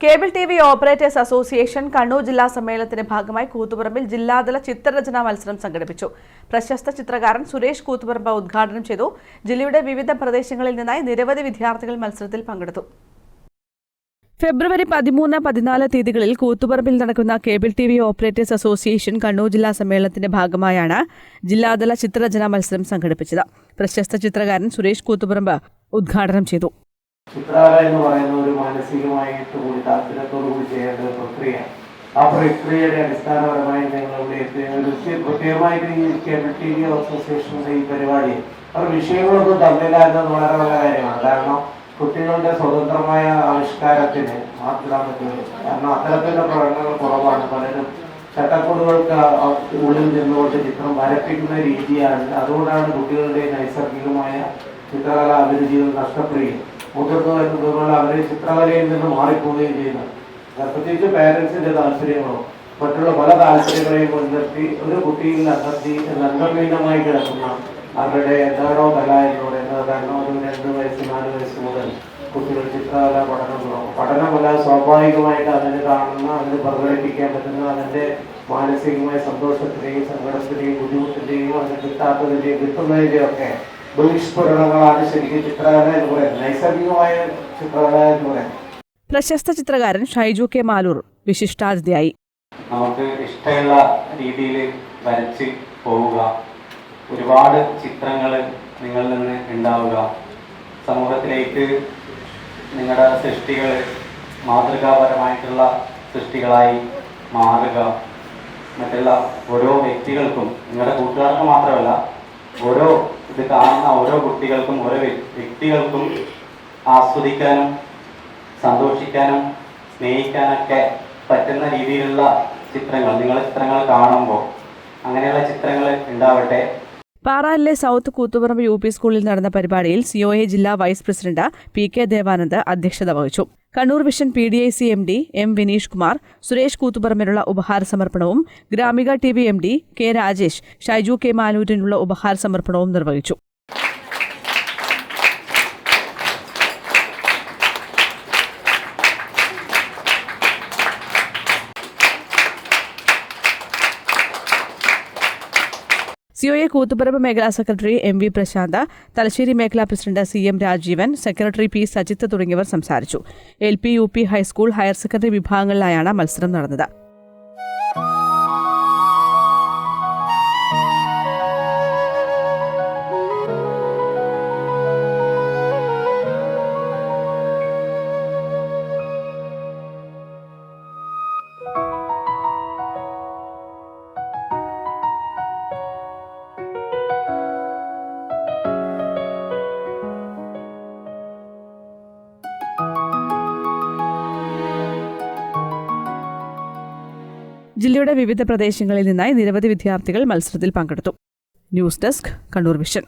Cable TV operators association Kannur ജില്ലാ സമ്മേളനത്തിന്റെ ഭാഗമായി കൂത്തുപറമ്പിൽ ജില്ലാതല ചിത്രരചനാ മത്സരം സംഘടിപ്പിച്ചു. പ്രശസ്ത ചിത്രകാരൻ സുരേഷ് കൂത്തുപറമ്പ് ഉദ്ഘാടനം ചെയ്തു. ജില്ലയുടെ വിവിധ പ്രദേശങ്ങളിൽ നിന്നായി നിരവധി വിദ്യാർത്ഥികൾ മത്സരത്തിൽ പങ്കെടുത്തു. ഫെബ്രുവരി 13-14 തീയതികളിൽ കൂത്തുപറമ്പിൽ നടക്കുന്ന cable TV operators association Kannur ജില്ലാ സമ്മേളനത്തിന്റെ ഭാഗമായാണ് ജില്ലാതല ചിത്രരചനാ മത്സരം സംഘടിപ്പിച്ചത്. പ്രശസ്ത ചിത്രകാരൻ സുരേഷ് കൂത്തുപറമ്പ് ഉദ്ഘാടനം ചെയ്തു. ചിത്രകല എന്ന് പറയുന്ന ഒരു മാനസികമായിട്ട് കൂടി താല്പര്യത്തോടു കൂടി ചെയ്യേണ്ട ഒരു പ്രക്രിയ. ആ പ്രക്രിയയുടെ അടിസ്ഥാനപരമായി ഞങ്ങളുടെ പ്രത്യേകമായിട്ട് ഈ കേബിൾ ടി വി അസോസിയേഷന്റെ ഈ പരിപാടി അവർ വിഷയങ്ങളൊന്നും തന്നില്ല എന്നത് വളരെ നല്ല കാര്യമാണ്. കാരണം കുട്ടികളുടെ സ്വതന്ത്രമായ ആവിഷ്കാരത്തിന് മാറ്റിടാൻ പറ്റുന്നത്. കാരണം അത്തരത്തിലുള്ള പ്രകടനങ്ങൾ കുറവാണ്. പലരും ചട്ടക്കൂടുകൾക്ക് ഉള്ളിൽ നിന്നുകൊണ്ട് ചിത്രം വരപ്പിക്കുന്ന രീതിയാണ്. അതുകൊണ്ടാണ് കുട്ടികളുടെ നൈസർഗികമായ ചിത്രകല അഭിരുചികൾ നഷ്ടപ്പെടുകയും മുതിർന്നു എന്നതുപോലെ അവരെ ചിത്രകലയിൽ നിന്ന് മാറിപ്പോവുകയും ചെയ്യുന്നത്. പ്രത്യേകിച്ച് പാരൻസിന്റെ താല്പര്യങ്ങളോ മറ്റുള്ള പല താല്പര്യങ്ങളെയും മുൻനിർത്തി ഒരു കുട്ടിയിൽ അന്തർലീനമായി കിടക്കുന്ന അവരുടെ എന്താണോ കല എന്ന് പറയുന്നത്. കാരണം ഒരു 2 വയസ്സ് 4 വയസ്സ് മുതൽ കുട്ടികൾ ചിത്രകല പഠനമല്ല സ്വാഭാവികമായിട്ട് അതിന് കാണുന്ന, അതിന് പ്രകടിപ്പിക്കാൻ പറ്റുന്ന, അതിന്റെ മാനസികമായ സന്തോഷത്തിന്റെയും സങ്കടത്തിന്റെയും ബുദ്ധിമുട്ടിന്റെയും അതിന് കിട്ടാത്തതിന്റെയും കിട്ടുന്നതിന്റെയും ഒക്കെ ബഹിഷ്കരണങ്ങളാണ് ശരിക്കും ചിത്രകല എന്ന് പറയുന്നത്, നൈസർഗികമായ ചിത്രകല എന്ന് പറയുന്നത്. പ്രശസ്ത ചിത്രകാരൻ ഷൈജു കെ മാലൂർ വിശിഷ്ടാതിഥിയായി. നമുക്ക് ഇഷ്ടമുള്ള രീതിയിൽ വരച്ച് പോവുക, ഒരുപാട് ചിത്രങ്ങൾ നിങ്ങളിൽ നിന്ന് ഉണ്ടാവുക, സമൂഹത്തിലേക്ക് നിങ്ങളുടെ സൃഷ്ടികൾ മാതൃകാപരമായിട്ടുള്ള സൃഷ്ടികളായി മാറുക. മറ്റുള്ള ഓരോ വ്യക്തികൾക്കും, നിങ്ങളുടെ കൂട്ടുകാർക്ക് മാത്രമല്ല, ഓരോ ഇത് കാണുന്ന ഓരോ കുട്ടികൾക്കും ഓരോ വ്യക്തികൾക്കും ആസ്വദിക്കാനും സന്തോഷിക്കാനും സ്നേഹിക്കാനൊക്കെ പറ്റുന്ന രീതിയിലുള്ള ചിത്രങ്ങൾ, നിങ്ങളുടെ ചിത്രങ്ങൾ കാണുമ്പോൾ അങ്ങനെയുള്ള ചിത്രങ്ങൾ ഉണ്ടാവട്ടെ. പാറാലിലെ സൗത്ത് കൂത്തുപറമ്പ് UP സ്കൂളിൽ നടന്ന പരിപാടിയിൽ COA ജില്ലാ വൈസ് പ്രസിഡന്റ് PK ദേവാനന്ദ് അധ്യക്ഷത വഹിച്ചു. Kannur vision PDIC MD M Vineesh Kumar Suresh കൂത്തുപറമ്പിനുള്ള ഉപഹാര സമർപ്പണവും Gramika TV MD K Rajesh Shaiju K മാലൂരിനുള്ള ഉപഹാര സമർപ്പണവും നിർവഹിച്ചു. COA കൂത്തുപറമ്പ് മേഖലാ സെക്രട്ടറി MV പ്രശാന്ത്, തലശ്ശേരി മേഖലാ president CM Rajeevan, secretary P Sajith തുടങ്ങിയവർ സംസാരിച്ചു. LP UP high school higher secondary വിഭാഗങ്ങളിലായാണ് മത്സരം നടന്നത്. ജില്ലയുടെ വിവിധ പ്രദേശങ്ങളിൽ നിന്നായി നിരവധി വിദ്യാർത്ഥികൾ മത്സരത്തിൽ പങ്കെടുത്തു. News desk, Kannur vision.